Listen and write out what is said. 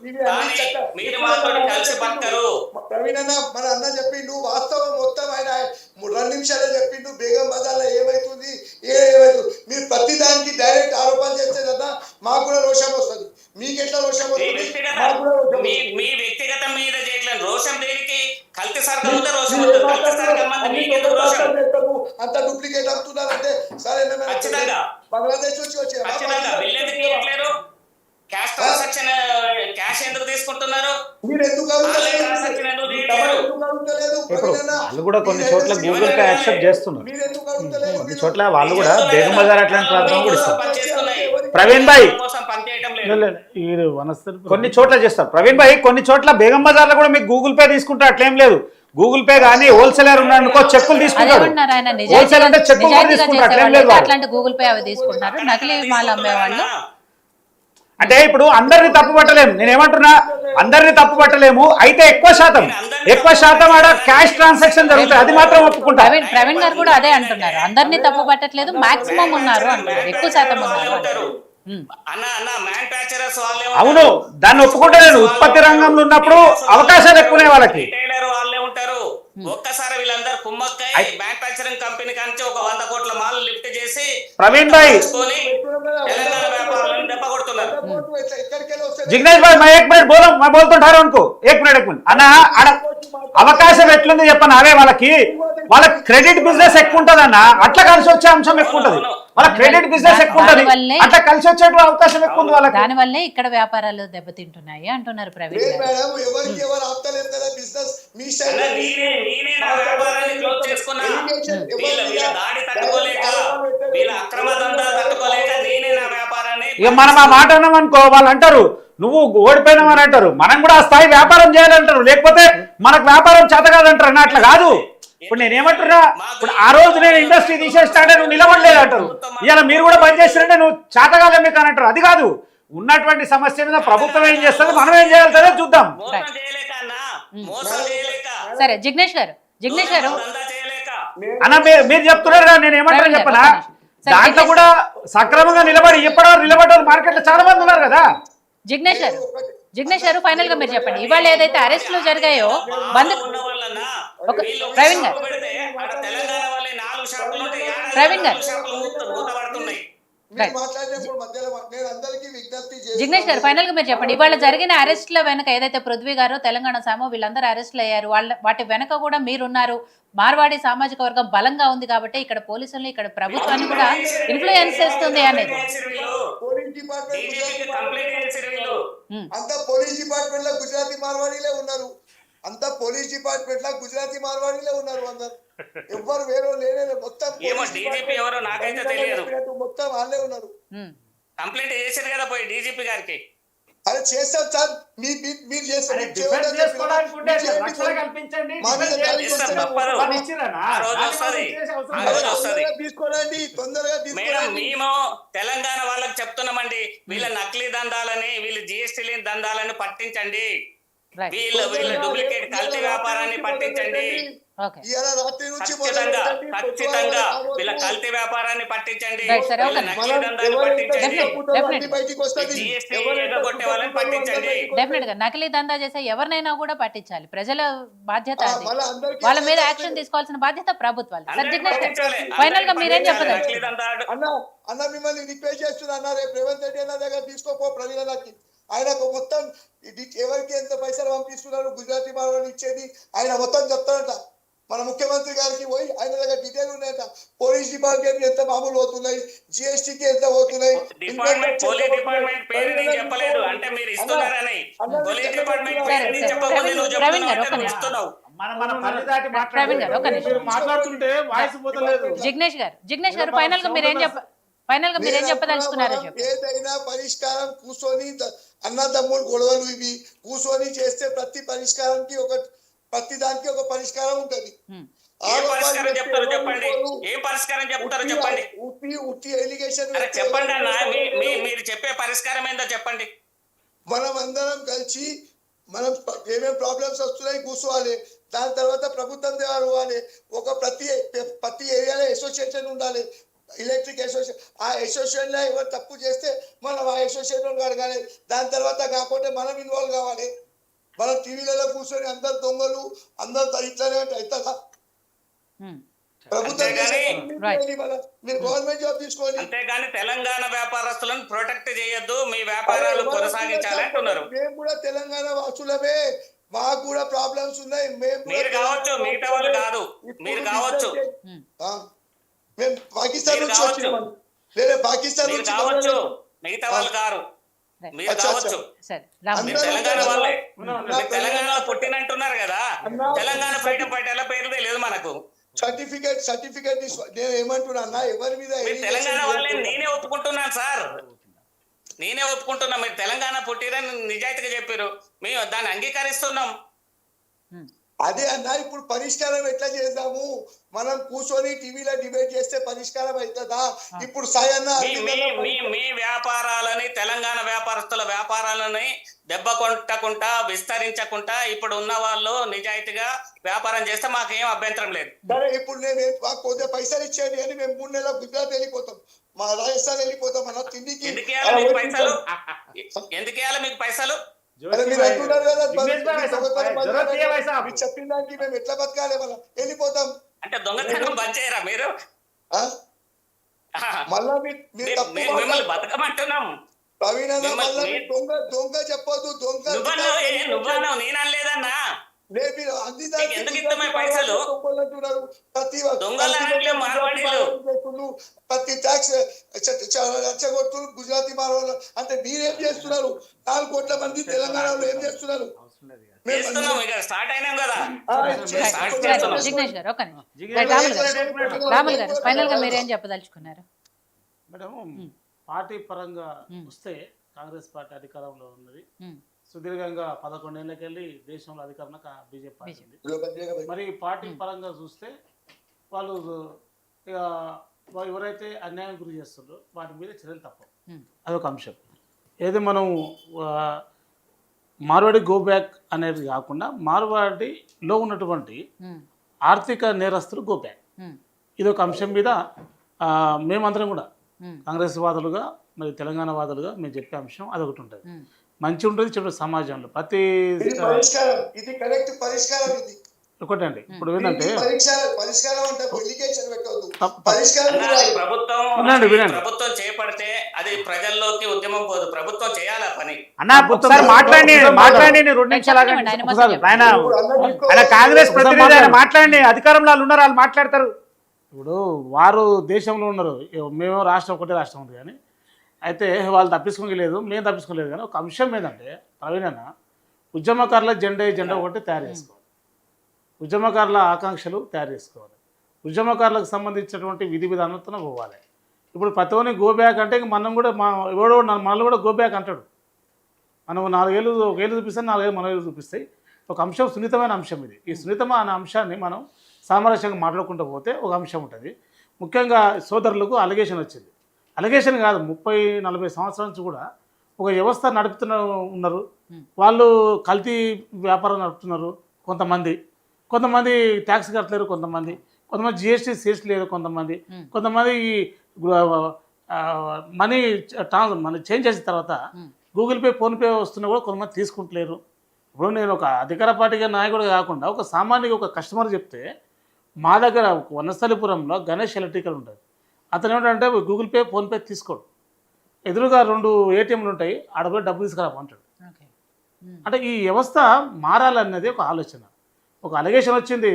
కానీ మీరు మాతో కలిసి బతకరు. ప్రవీణ్ అన్న మన అన్న చెప్పిండు వాస్తవం మొత్తం ఆయన 2 నిమిషాలే చెప్పిండు. బేగం బజార్లో ఏమైతుంది ఏమైతుంది మీరు ప్రతి దానికి డైరెక్ట్ ఆరోపణలు చేస్తే కదా మాకు కూడా రోషం వస్తుంది. మీకు ఎట్లా రోషం వస్తుంది? మీ వ్యక్తిగతం మీద చేయట్లేదు. రోషం దేనికి? కల్తీ సరుకు అమ్మితే రోషం వస్తుంది. కల్తీ సరుకు అమ్మంది మీకెందుకు రోషం? అంత డూప్లికేట్ అమ్ముతున్నారంటే సరే ఖచ్చితంగా బంగ్లాదేశ్ నుంచి వచ్చే ఖచ్చితంగా బిల్ ఎందుకు ఇవ్వట్లేరు? క్యాష్ ట్రాన్సాక్షన్ క్యాష్ ఎందుకు తీసుకుంటున్నారు? మీరు ఎందుకు ఆన్లైన్ ట్రాన్సాక్షన్ ఎందుకు చేయట్లేరు? ఇప్పుడు వాళ్ళు కూడా కొన్ని చోట్ల గూగుల్ పే యాక్సెప్ట్ చేస్తున్నారు. కొన్ని చోట్ల వాళ్ళు కూడా బేగం బజార్ అట్లాంటి ప్రాంతం కూడా ఇస్తారు. ప్రవీణ్ భాయ్ కొన్ని చోట్ల చేస్తారు. ప్రవీణ్ భాయ్ కొన్ని చోట్ల బేగం బజార్లో కూడా మీకు గూగుల్ పే తీసుకుంటారు, అట్లేం లేదు. గూగుల్ పే కానీ హోల్సేలర్ ఉన్నారనుకో చెక్కులు తీసుకుంటారు. హోల్సేల్ అంటే చెక్కులు కూడా తీసుకుంటారు, అట్లేం లేదు. అట్లాంటి గూగుల్ పే అవి తీసుకుంటారు. నకిలీ మాల్ అమ్మేవాళ్ళు అంటే ఇప్పుడు అందరిని తప్పు పట్టలేము. నేనేమంటున్నా, అందరిని తప్పు పట్టలేము. అయితే ఎక్కువ శాతం ఆడ క్యాష్ ట్రాన్సాక్షన్ జరుగుతాయి, అది మాత్రం ఒప్పుకుంటా. ప్రవీణ్ గారు కూడా అదే అంటున్నారు, అందరినీ తప్పు పట్టట్లేదు, మాక్సిమం ఉన్నారు అంటున్నారు, ఎక్కువ శాతం ఉన్నారు. అవును, దాన్ని ఒప్పుకుంటా. నేను ఉత్పత్తి రంగంలో ఉన్నప్పుడు అవకాశాలు ఎక్కువనే వాళ్ళకి. వాళ్ళే ఉంటారు. ఒక్కసారి వీళ్ళందరూ కుమ్మక్కై మ్యానుఫ్యాక్చరింగ్ కంపెనీ కంటే ఒక 100 కోట్ల మాల్ లిఫ్ట్ చేసి ప్రవీణ్ భాయ్ తెలంగాణ వ్యాపారాలను దెబ్బ కొడుతున్నారు. जिग्नेश भाई मैं 1 मिनट बोलो, मैं बोलता ठहरो उनको 1 मिनट అన్న. అవకాశం ఎట్లుంది చెప్పను, అవే వాళ్ళ క్రెడిట్ బిజినెస్ ఎక్కువ ఉంటుంది అన్న, అట్లా కలిసి వచ్చే అంశం ఎక్కువ ఉంటుంది. వాళ్ళ క్రెడిట్ బిజినెస్ ఎక్కువ ఉంటుంది, అట్లా కలిసి వచ్చే అవకాశం ఎక్కువ ఉంది వాళ్ళకి. దానివల్లే ఇక్కడ వ్యాపారాలు దెబ్బతింటున్నాయి అంటున్నారు ప్రవీణ్ గారు. ఇక మనం ఆ మాట అన్నాం అనుకో, వాళ్ళు అంటారు నువ్వు ఓడిపోయినామని అంటారు. మనం కూడా ఆ స్థాయి వ్యాపారం చేయాలంటారు, లేకపోతే మనకు వ్యాపారం చేత కాదంటారు అన్న. అట్లా కాదు. ఇప్పుడు నేనేమంటున్నా, ఇప్పుడు ఆ రోజు నేను ఇండస్ట్రీ తీసేస్తాడే నువ్వు నిలబడలేదు అంటారు. ఇలా మీరు కూడా బంద్ చేస్తారంటే నువ్వు చేతగాలే మీకు అని అంటారు. అది కాదు, ఉన్నటువంటి సమస్య మీద ప్రభుత్వం ఏం చేస్తుంది, మనం ఏం చేయాలి చూద్దాం. సరే జిగ్నేష్ గారు అన్న మీరు చెప్తున్నారు కదా, నేను ఏమంటారు చెప్పనా, దాంట్లో కూడా సక్రమంగా నిలబడ్డారు మార్కెట్ లో చాలా మంది ఉన్నారు కదా. జిగ్నేష్ గారు ఫైనల్ గా మీరు చెప్పండి, ఇవాళ ఏదైతే అరెస్టులు జరిగాయో బంద్ ప్రవీణ్ గారు జిగ్నేష్ గారు ఫైనల్ గా మీరు చెప్పండి, ఇవాళ జరిగిన అరెస్టుల వెనక ఏదైతే పృథ్వీ గారు తెలంగాణ సామో వీళ్ళందరూ అరెస్టులు అయ్యారు, వాటి వెనక కూడా మీరున్నారు. మార్వాడి సామాజిక వర్గం బలంగా ఉంది కాబట్టి ఇక్కడ పోలీసులు ఇక్కడ ప్రభుత్వాన్ని కూడా ఇన్ఫ్లుయెన్స్ చేస్తుంది అనేది. అంతా పోలీస్ డిపార్ట్మెంట్ లో గుజరాతీ మార్వాడీలే ఉన్నారు. అంతా పోలీస్ డిపార్ట్మెంట్ లో గుజరాతీ మార్వాడీలే ఉన్నారు. అందరు ఎవ్వరు వేరే లేనే మొత్తం మొత్తం వాళ్ళే ఉన్నారు. కంప్లైంట్ చేశారు కదా పోయి డీజీపీ గారికి. అరే చేస్తాం సార్, మీరు చేస్తారు. తీసుకోండి తొందరగా. మేము తెలంగాణ వాళ్ళకి చెప్తున్నామండి, వీళ్ళ నకిలీ దందాలని, వీళ్ళు జిఎస్టీ లేని దందాలని పట్టించండి, వీళ్ళ డూప్లికేట్ కల్తీ వ్యాపారాన్ని పట్టించండి. ఖచ్చితంగా వీళ్ళ కల్తీ వ్యాపారాన్ని పట్టించండి, నకిలీ దందాన్ని పట్టించండి, జిఎస్టీ ఎగగొట్టే వాళ్ళని పట్టించండి. డెఫినెట్ గా నకిలీ దందా చేసే ఎవరినైనా కూడా పట్టించాలి, ప్రజల బాధ్యత అది. వాళ్ళ మీద యాక్షన్ తీసుకోవాల్సిన బాధ్యత ప్రభుత్వాలు. ఫైనల్ గా మీరేం చెప్పదలుచుకున్నారు? అన్న మిమ్మల్ని రిక్వెస్ట్ చేస్తున్నా అన్న, రేపు రేవంత్ రెడ్డి అన్న దగ్గర తీసుకోపో ప్రవీణకి. ఆయనకు మొత్తం ఎవరికి ఎంత పైసలు పంపిస్తున్నారు గుజరాతీ మార్వాడి ఇచ్చేది ఆయన మొత్తం చెప్తాడంట. మన ముఖ్యమంత్రి గారికి పోయి ఆయన దగ్గర డీటెయిల్ ఉన్నాయంట. పోలీస్ డిపార్ట్మెంట్ ఎంత మామూలు అవుతున్నాయి, జిఎస్టీకి ఎంత అవుతున్నాయి. జిగ్నేష్ గారు ఫైనల్ గా మీరేం చెప్పదలుచుకున్నారు? ఏదైనా పరిష్కారం కూర్చొని అన్నదమ్ముడు గొడవలు ఇవి కూర్చొని చేస్తే ప్రతి దానికి ఒక పరిష్కారం ఉంటది. మీరు చెప్పే పరిష్కారం ఏందో చెప్పండి. మనం అందరం కలిసి మనం ఏమేమి ప్రాబ్లమ్స్ వస్తున్నాయి కూర్చోవాలి. దాని తర్వాత ప్రభుత్వం ద్వారా ఒక ప్రతి ఏరియాలో అసోసియేషన్ ఉండాలి. ఎలక్ట్రిక్ అసోసియేషన్, ఆ అసోసియేషన్ లో ఎవరు తప్పు చేస్తే మనం ఆ అసోసియేషన్ అడగాలి. దాని తర్వాత కాకపోతే మనం ఇన్వాల్వ్ కావాలి. మనం టీవీలలో కూర్చొని అందరు దొంగలు అందరు ఇట్లానే అవుతుందా? ప్రభుత్వం అంతేగాని మీరు గవర్నమెంట్ జాబ్ తీసుకోండి. అంతేగాని తెలంగాణ వ్యాపారస్తులను ప్రొటెక్ట్ చేయొద్దు, మీ వ్యాపారాలు కొనసాగించాలి అంటున్నారు. మేము కూడా తెలంగాణ వాసులమే, మాకు కూడా ప్రాబ్లమ్స్ ఉన్నాయి. మీరు కావచ్చు, మిగతా వాళ్ళు కాదు, మీరు కావచ్చు, మేము పాకిస్తాన్ మీరు నుంచి కావచ్చు. వచ్చినాం. లేదా పాకిస్తాన్ మీరు నుంచి కావచ్చు, మిగతా వాళ్ళు కారు, మీరు కావచ్చు. సరే రాము మీరు తెలంగాణ వాళ్ళే, మీరు తెలంగాణలో పుట్టినంటున్నారు కదా. తెలంగాణ ఫ్రీడమ్ ఫైటర్ల పేరుదే లేదు మనకు. సర్టిఫికేట్ నేను ఏమంటున్నా అన్న, ఎవరి మీద మీరు తెలంగాణ వాళ్ళే, నేనే ఒప్పుకుంటున్నాను సార్, నేనే ఒప్పుకుంటున్నా. మీరు తెలంగాణ పుట్టిరని నిజాయితీగా చెప్పారు, మేము దాన్ని అంగీకరిస్తున్నాం. అదే అన్న, ఇప్పుడు పరిష్కారం ఎట్లా చేద్దాము? మనం కూర్చొని టీవీలో డిబేట్ చేస్తే పరిష్కారం అవుతుందా? ఇప్పుడు సాయన్న మీ వ్యాపారాలని, తెలంగాణ వ్యాపారస్తుల వ్యాపారాలని దెబ్బ కొట్టకుండా విస్తరించకుండా ఇప్పుడు ఉన్న వాళ్ళు నిజాయితీగా వ్యాపారం చేస్తే మాకేం అభ్యంతరం లేదు. సరే, ఇప్పుడు నేను కొద్దిగా పైసలు ఇచ్చేది అని మేము 3 నెలల గుజరాత్ వెళ్ళిపోతాం, మా రాజస్థాన్ వెళ్ళిపోతాం అన్న తిండికి. ఎందుకు ఇవ్వాలి మీకు పైసలు? ఎందుకు ఇవ్వాలి మీకు పైసలు? మీరు అంటున్నారు కదా, మీరు చెప్పిన దానికి మేము ఎట్లా బతకాలి? మనం వెళ్ళిపోతాం అంటే దొంగతనం బంద్ చేయరా మీరు? మళ్ళా మీరు తప్పు మిమ్మల్ని బతకమంటున్నాం. ప్రవీణ్ అన్న, మళ్ళా దొంగ దొంగ చెప్పొద్దు. దొంగ నువ్వన్నావు, నేను అనలేదన్నా. ఎందుకు ఇస్తామే పైసలు? దొంగలు ప్రతి ట్యాక్స్ రెచ్చగొట్టు గుజరాతీ మారవాళ్ళు అంటే మీరేం చేస్తున్నారు? 4 కోట్ల మంది తెలంగాణలో ఏం చేస్తున్నారు? చేస్తున్నాం, ఇక స్టార్ట్ అయినాం కదా. జిగ్నేష్ గారు ఒక రాములు గారు ఫైనల్ గా మీరేం చెప్పదలుచుకున్నారు? మేడం, పార్టీ పరంగా వస్తే కాంగ్రెస్ పార్టీ అధికారంలో ఉన్నది. సుదీర్ఘంగా 11 ఏళ్ళకెళ్ళి దేశంలో అధికారంలో బీజేపీ పార్టీ ఉంది. మరి పార్టీ పరంగా చూస్తే వాళ్ళు ఇక ఎవరైతే అన్యాయం గురి చేస్తుండ్రో వాటి మీద చర్యలు తప్పవు. అదొక అంశం. ఏది మనం మార్వాడి గో బ్యాక్ అనేది కాకుండా మార్వాడిలో ఉన్నటువంటి ఆర్థిక నేరస్తులు గో బ్యాక్, ఇదొక అంశం మీద మేమందరం కూడా కాంగ్రెస్ వాదులుగా మరి తెలంగాణ వాదులుగా మేము చెప్పే అంశం అదొకటి ఉంటుంది. మంచి ఉంటుంది చెడు సమాజంలో ప్రతి ఒకటండి. ఇప్పుడు ఏంటంటే ప్రభుత్వం చేపడితే అది ప్రజల్లోకి ఉద్యమం పోదు, ప్రభుత్వం చేయాలి ఆ పని. అన్న ఒకసారి మాట్లాడి 2 నిమిషాలు ఆయన కాంగ్రెస్ ప్రతినిధి, ఆయన మాట్లాడండి. అధికారంలో వాళ్ళు ఉన్నారు, వాళ్ళు మాట్లాడతారు. ఇప్పుడు వారు దేశంలో ఉన్నారు, మేము రాష్ట్రం ఒకటే రాష్ట్రం ఉంది. కానీ అయితే వాళ్ళు తప్పించుకోలేదు, మేము తప్పించుకోలేదు. కానీ ఒక అంశం ఏంటంటే ప్రవీణ్ అన్న, ఉద్యమకారుల జెండా ఒకటి తయారు చేసుకోవాలి, ఉద్యమకారుల ఆకాంక్షలు తయారు చేసుకోవాలి, ఉద్యమకారులకు సంబంధించినటువంటి విధి విధానంతో పోవాలి. ఇప్పుడు ప్రతి ఒక్కరిని గో బ్యాక్ అంటే మనం కూడా ఎవడో మనల్ని కూడా గో బ్యాక్ అంటాడు. మనం 1 ఏళ్ళు చూపిస్తాం, 4 ఏళ్ళు 10 ఏళ్ళు చూపిస్తాయి. ఒక అంశం సున్నితమైన అంశం ఇది. ఈ సున్నితమైన అంశాన్ని మనం సామరస్యంగా మాట్లాడుకుంటూ పోతే ఒక అంశం ఉంటుంది. ముఖ్యంగా సోదరులకు అలిగేషన్ వచ్చింది. అలిగేషన్ కాదు, 30-40 సంవత్సరాల నుంచి కూడా ఒక వ్యవస్థ ఉన్నారు. వాళ్ళు కల్తీ వ్యాపారం నడుపుతున్నారు. కొంతమంది ట్యాక్స్ కట్టలేరు, కొంతమంది జిఎస్టీ చేసలేదు, కొంతమంది మనీ చేంజ్ చేసిన తర్వాత గూగుల్ పే, ఫోన్పే వస్తున్నా కూడా కొంతమంది తీసుకుంటలేరు. ఇప్పుడు నేను ఒక అధికార పార్టీగా నాయకుడు కాకుండా ఒక సామాన్యంగా ఒక కస్టమర్ చెప్తే, మా దగ్గర వనస్థలిపురంలో గణేష్ ఎలక్ట్రికల్ ఉంటుంది. అతను ఏమిటంటే గూగుల్ పే, ఫోన్పే తీసుకోడు, ఎదురుగా 2 ATMలు ఉంటాయి, ఆడపోయి డబ్బు తీసుకురామంటాడు. అంటే ఈ వ్యవస్థ మారాలన్నది ఒక ఆలోచన. ఒక అలిగేషన్ వచ్చింది